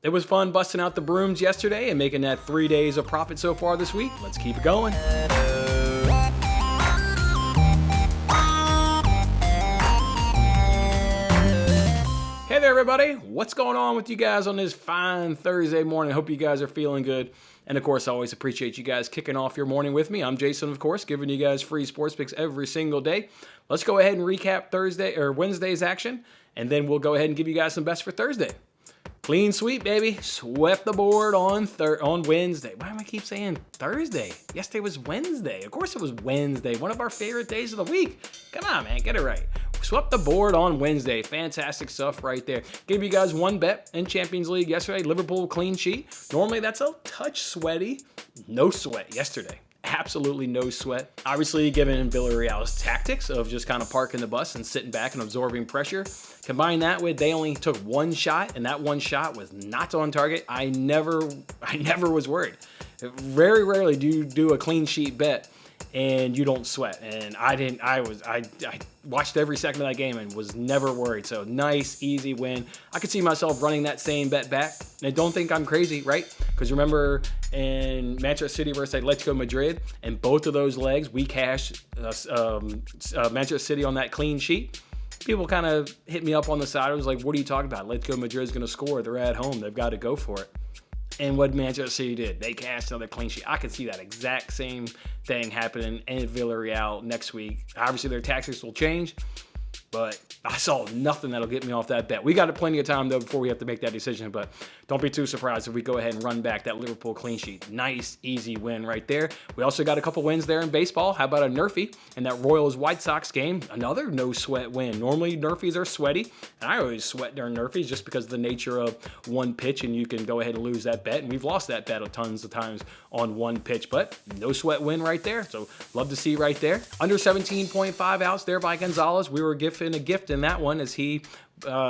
It was fun busting out the brooms yesterday and making that 3 days of profit so far this week. Let's keep it going. Hey there, everybody. What's going on with you guys on this fine Thursday morning? Hope you guys are feeling good. And of course, I always appreciate you guys kicking off your morning with me. I'm Jason, of course, giving you guys free sports picks every single day. Let's go ahead and recap Wednesday's action, and then we'll go ahead and give you guys some bets for Thursday. Clean sweep, baby. Swept the board on Wednesday. Why do I keep saying Thursday? Yesterday was Wednesday. Of course it was Wednesday. One of our favorite days of the week. Come on, man. Get it right. Swept the board on Wednesday. Fantastic stuff right there. Gave you guys one bet in Champions League yesterday. Liverpool clean sheet. Normally that's a touch sweaty. No sweat yesterday. Absolutely no sweat. Obviously, given Villarreal's tactics of just kind of parking the bus and sitting back and absorbing pressure, combine that with they only took one shot, and that one shot was not on target. I never was worried. Very rarely do you do a clean sheet bet and you don't sweat. And I didn't. I watched every second of that game and was never worried. So nice, easy win. I could see myself running that same bet back. And I don't think I'm crazy, right? Because remember in Manchester City versus Atletico Madrid, and both of those legs, we cashed Manchester City on that clean sheet. People kind of hit me up on the side. I was like, what are you talking about? Atletico Madrid's going to score. They're at home. They've got to go for it. And what Manchester City did, they cashed another clean sheet. I could see that exact same thing happening in Villarreal next week. Obviously, their tactics will change, but I saw nothing that'll get me off that bet. We got plenty of time, though, before we have to make that decision, but don't be too surprised if we go ahead and run back that Liverpool clean sheet. Nice, easy win right there. We also got a couple wins there in baseball. How about a Nerfie in that Royals-White Sox game? Another no-sweat win. Normally, Nerfies are sweaty, and I always sweat during Nerfies just because of the nature of one pitch, and you can go ahead and lose that bet, and we've lost that bet tons of times on one pitch, but no sweat win right there, so love to see right there. Under 17.5 outs there by Gonzalez. We were given a gift in that one as he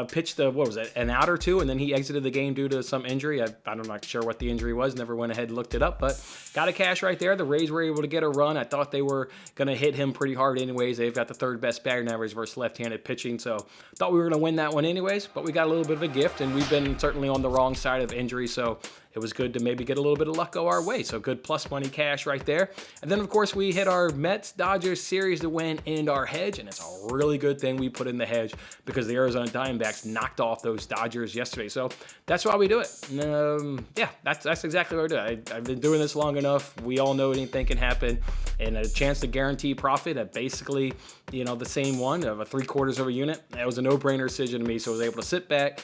pitched an out or two, and then he exited the game due to some injury. I'm not sure what the injury was. Never went ahead and looked it up, but got a cash right there. The Rays were able to get a run. I thought they were going to hit him pretty hard anyways. They've got the third best batting average versus left-handed pitching, so thought we were going to win that one anyways, but we got a little bit of a gift, and we've been certainly on the wrong side of injury, so it was good to maybe get a little bit of luck go our way. So good plus money cash right there. And then, of course, we hit our Mets-Dodgers series to win and our hedge, and it's a really good thing we put in the hedge because the Arizona Diamondbacks knocked off those Dodgers yesterday. So that's why we do it. Yeah, that's exactly what I do. I've been doing this long enough. We all know anything can happen. And a chance to guarantee profit at basically, the same one of a 3/4 of a unit. That was a no-brainer decision to me, so I was able to sit back,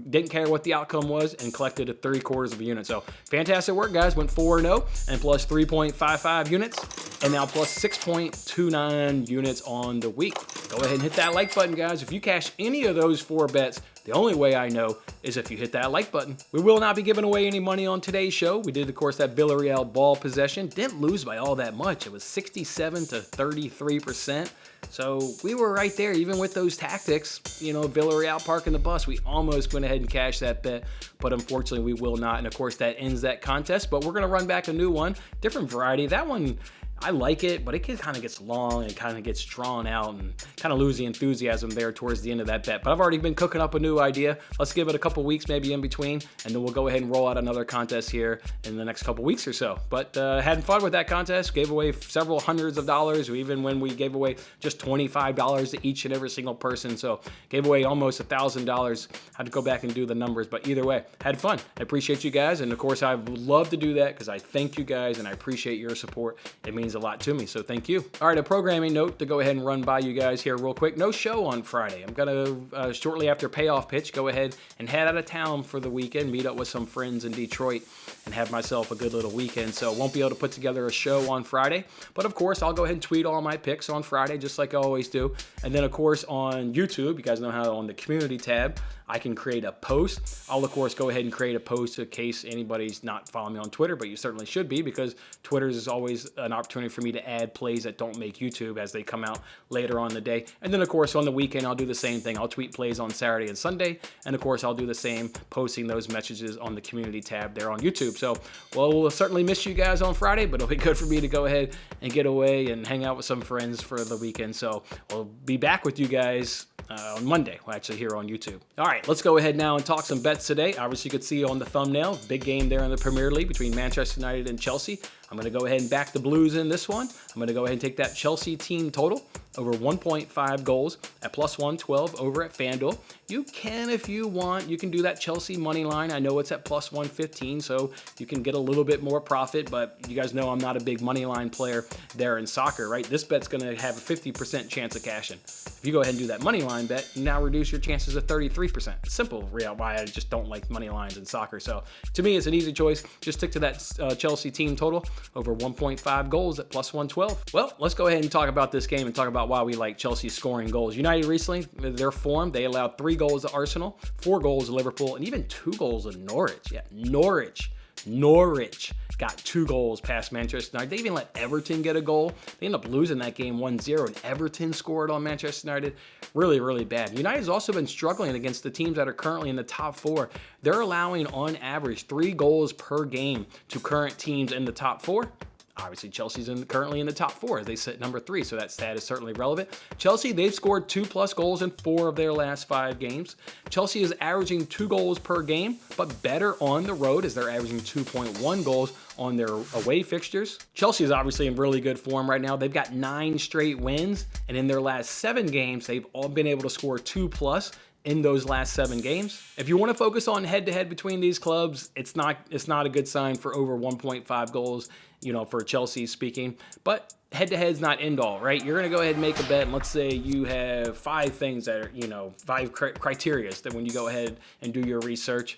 didn't care what the outcome was, and collected a 3/4 of a unit. So fantastic work, guys. Went 4-0 and plus 3.55 units, and now plus 6.29 units on the week. Go ahead and hit that like button, guys. If you cash any of those 4 bets, the only way I know is if you hit that like button. We will not be giving away any money on today's show. We did, of course, that Villarreal ball possession. Didn't lose by all that much. It was 67 to 33%. So we were right there, even with those tactics. Villarreal parking the bus. We almost went ahead and cashed that bet, but unfortunately we will not. And of course that ends that contest, but we're going to run back a new one. Different variety. That one, I like it, but it kind of gets long and kind of gets drawn out and kind of lose the enthusiasm there towards the end of that bet. But I've already been cooking up a new idea. Let's give it a couple weeks maybe in between, and then we'll go ahead and roll out another contest here in the next couple weeks or so. But had fun with that contest. Gave away several hundreds of dollars, even when we gave away just $25 to each and every single person. So gave away almost $1,000. Had to go back and do the numbers, but either way, had fun. I appreciate you guys, and of course I would love to do that because I thank you guys and I appreciate your support. It means a lot to me, so thank you. All right, a programming note to go ahead and run by you guys here real quick. No show on Friday. I'm gonna shortly after payoff pitch go ahead and head out of town for the weekend, meet up with some friends in Detroit, and have myself a good little weekend. So won't be able to put together a show on Friday, but of course I'll go ahead and tweet all my picks on Friday just like I always do. And then of course on YouTube, you guys know how on the community tab I can create a post. I'll of course go ahead and create a post in case anybody's not following me on Twitter, but you certainly should be because Twitter is always an opportunity for me to add plays that don't make YouTube as they come out later on in the day. And then of course on the weekend I'll do the same thing. I'll tweet plays on Saturday and Sunday, and of course I'll do the same, posting those messages on the community tab there on YouTube. So we'll certainly miss you guys on Friday, but it'll be good for me to go ahead and get away and hang out with some friends for the weekend. So we'll be back with you guys on Monday, actually here on YouTube. All right, let's go ahead now and talk some bets today. Obviously, you could see on the thumbnail, big game there in the Premier League between Manchester United and Chelsea. I'm going to go ahead and back the Blues in this one. I'm going to go ahead and take that Chelsea team total over 1.5 goals at plus 112 over at FanDuel. You can, if you want, you can do that Chelsea money line. I know it's at plus 115, so you can get a little bit more profit, but you guys know I'm not a big money line player there in soccer, right? This bet's going to have a 50% chance of cashing. If you go ahead and do that money line bet, you now reduce your chances to 33%. Simple, why I just don't like money lines in soccer. So to me, it's an easy choice. Just stick to that Chelsea team total over 1.5 goals at plus 112. Well, let's go ahead and talk about this game and talk about why we like Chelsea scoring goals. United recently, their form, they allowed 3 goals to Arsenal, 4 goals to Liverpool, and even 2 goals to Norwich. Yeah, Norwich got 2 goals past Manchester United. They even let Everton get a goal. They ended up losing that game 1-0, and Everton scored on Manchester United. Really, really bad. United's also been struggling against the teams that are currently in the top 4. They're allowing, on average, 3 goals per game to current teams in the top 4. Obviously, Chelsea's currently in the top 4 as they sit number 3, so that stat is certainly relevant. Chelsea, they've scored 2+ goals in 4 of their last 5 games. Chelsea is averaging 2 goals per game, but better on the road as they're averaging 2.1 goals on their away fixtures. Chelsea is obviously in really good form right now. They've got 9 straight wins, and in their last 7 games, they've all been able to score 2+ in those last 7 games. If you want to focus on head-to-head between these clubs, it's not a good sign for over 1.5 goals, for Chelsea speaking. But head-to-head is not end-all, right? You're going to go ahead and make a bet, and let's say you have 5 things that are, 5 criteria that when you go ahead and do your research,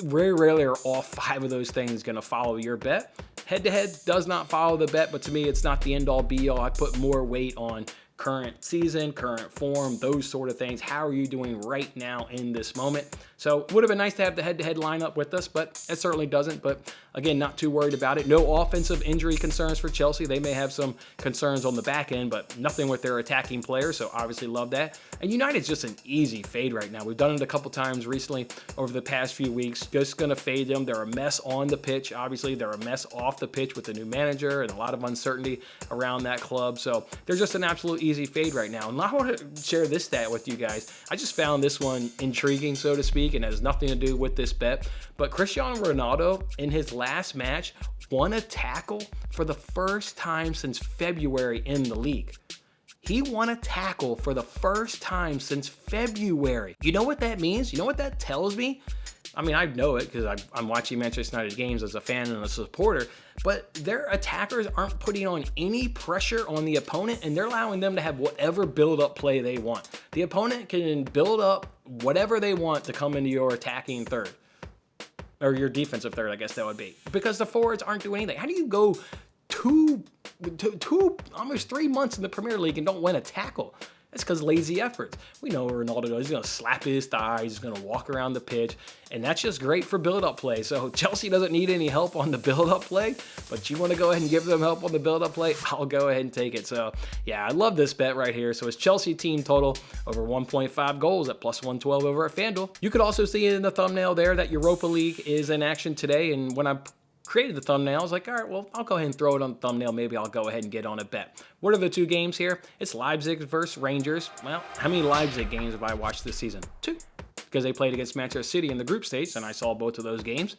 very rarely are all 5 of those things going to follow your bet. Head-to-head does not follow the bet, but to me, it's not the end-all, be-all. I put more weight on current season, current form, those sort of things. How are you doing right now in this moment? So it would have been nice to have the head-to-head lineup with us, but it certainly doesn't. But again, not too worried about it. No offensive injury concerns for Chelsea. They may have some concerns on the back end, but nothing with their attacking players, so obviously love that. And United's just an easy fade right now. We've done it a couple times recently over the past few weeks. Just going to fade them. They're a mess on the pitch. Obviously, they're a mess off the pitch with the new manager and a lot of uncertainty around that club. So they're just an absolute easy fade right now. And I want to share this stat with you guys. I just found this one intriguing, so to speak, and has nothing to do with this bet. But Cristiano Ronaldo, in his last match, won a tackle for the first time since February in the league. He won a tackle for the first time since February. You know what that means? You know what that tells me? I mean, I know it because I'm watching Manchester United games as a fan and a supporter, but their attackers aren't putting on any pressure on the opponent, and they're allowing them to have whatever build-up play they want. The opponent can build up whatever they want to come into your attacking third, or your defensive third, I guess that would be, because the forwards aren't doing anything. How do you go almost 3 months in the Premier League and don't win a tackle? It's because lazy efforts. We know what Ronaldo does. He's going to slap his thighs. He's going to walk around the pitch. And that's just great for build-up play. So Chelsea doesn't need any help on the build-up play. But you want to go ahead and give them help on the build-up play? I'll go ahead and take it. So, yeah, I love this bet right here. So it's Chelsea team total over 1.5 goals at plus 112 over at FanDuel. You could also see in the thumbnail there that Europa League is in action today. And when I created the thumbnail, I was like, all right, well, I'll go ahead and throw it on the thumbnail. Maybe I'll go ahead and get on a bet. What are the 2 games here? It's Leipzig versus Rangers. Well, how many Leipzig games have I watched this season? 2, because they played against Manchester City in the group stage, and I saw both of those games.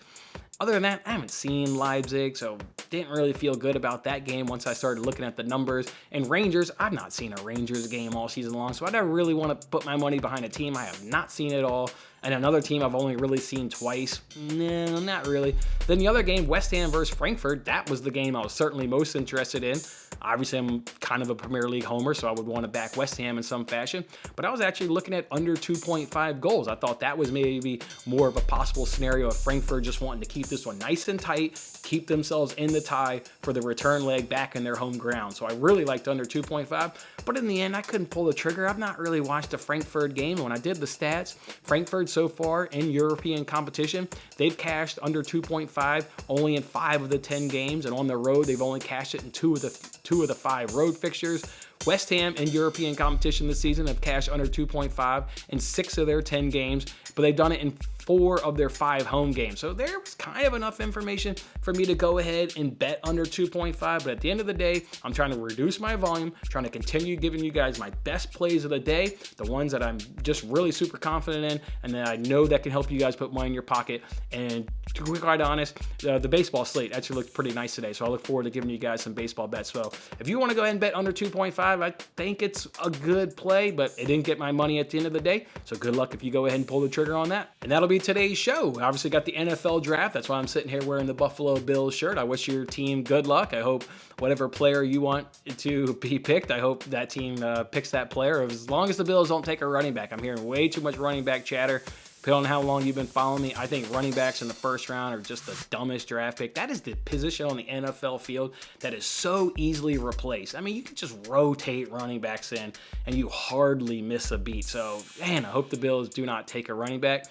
Other than that, I haven't seen Leipzig, so didn't really feel good about that game once I started looking at the numbers. And Rangers, I've not seen a Rangers game all season long, so I never really want to put my money behind a team I have not seen at all. And another team I've only really seen twice. No, not really. Then the other game, West Ham versus Frankfurt, that was the game I was certainly most interested in. Obviously, I'm kind of a Premier League homer, so I would want to back West Ham in some fashion. But I was actually looking at under 2.5 goals. I thought that was maybe more of a possible scenario of Frankfurt just wanting to keep this one nice and tight, keep themselves in the tie for the return leg back in their home ground. So I really liked under 2.5. But in the end, I couldn't pull the trigger. I've not really watched a Frankfurt game. When I did the stats, Frankfurt so far in European competition, they've cashed under 2.5 only in 5 of the 10 games, and on the road they've only cashed it in 2 of the 5 road fixtures. West Ham in European competition this season have cashed under 2.5 in 6 of their 10 games, but they've done it in 4 of their 5 home games. So there was kind of enough information for me to go ahead and bet under 2.5. But at the end of the day, I'm trying to reduce my volume, trying to continue giving you guys my best plays of the day, the ones that I'm just really super confident in, and that I know that can help you guys put money in your pocket. And to be quite honest, the baseball slate actually looked pretty nice today. So I look forward to giving you guys some baseball bets. So if you want to go ahead and bet under 2.5, I think it's a good play, but it didn't get my money at the end of the day. So good luck if you go ahead and pull the trigger on that. And that'll be today's show. Obviously got the NFL draft. That's why I'm sitting here wearing the Buffalo Bills shirt. I wish your team good luck. I hope whatever player you want to be picked, I hope that team picks that player. As long as the Bills don't take a running back. I'm hearing way too much running back chatter. Depending on how long you've been following me, I think running backs in the first round are just the dumbest draft pick. That is the position on the NFL field that is so easily replaced. I mean, you can just rotate running backs in and you hardly miss a beat. So, man, I hope the Bills do not take a running back.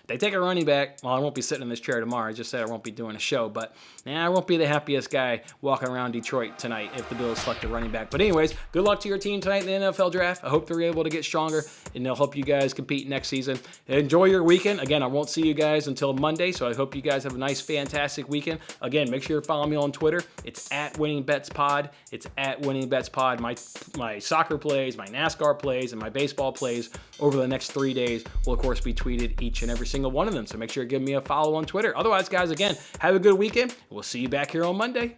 They take a running back. Well, I won't be sitting in this chair tomorrow. I just said I won't be doing a show, but I won't be the happiest guy walking around Detroit tonight if the Bills select a running back. But anyways, good luck to your team tonight in the NFL draft. I hope they're able to get stronger, and they'll help you guys compete next season. Enjoy your weekend. Again, I won't see you guys until Monday, so I hope you guys have a nice, fantastic weekend. Again, make sure you're following me on Twitter. It's @WinningBetsPod. It's @WinningBetsPod. My soccer plays, my NASCAR plays, and my baseball plays over the next 3 days will, of course, be tweeted each and every single one of them. So make sure you give me a follow on Twitter. Otherwise, guys, again, have a good weekend. We'll see you back here on Monday.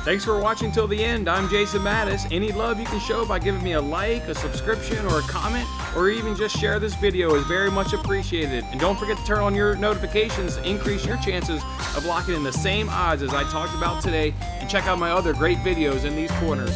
Thanks for watching till the end. I'm Jason Mattis. Any love you can show by giving me a like, a subscription, or a comment, or even just share this video is very much appreciated. And don't forget to turn on your notifications to increase your chances of locking in the same odds as I talked about today. And check out my other great videos in these corners.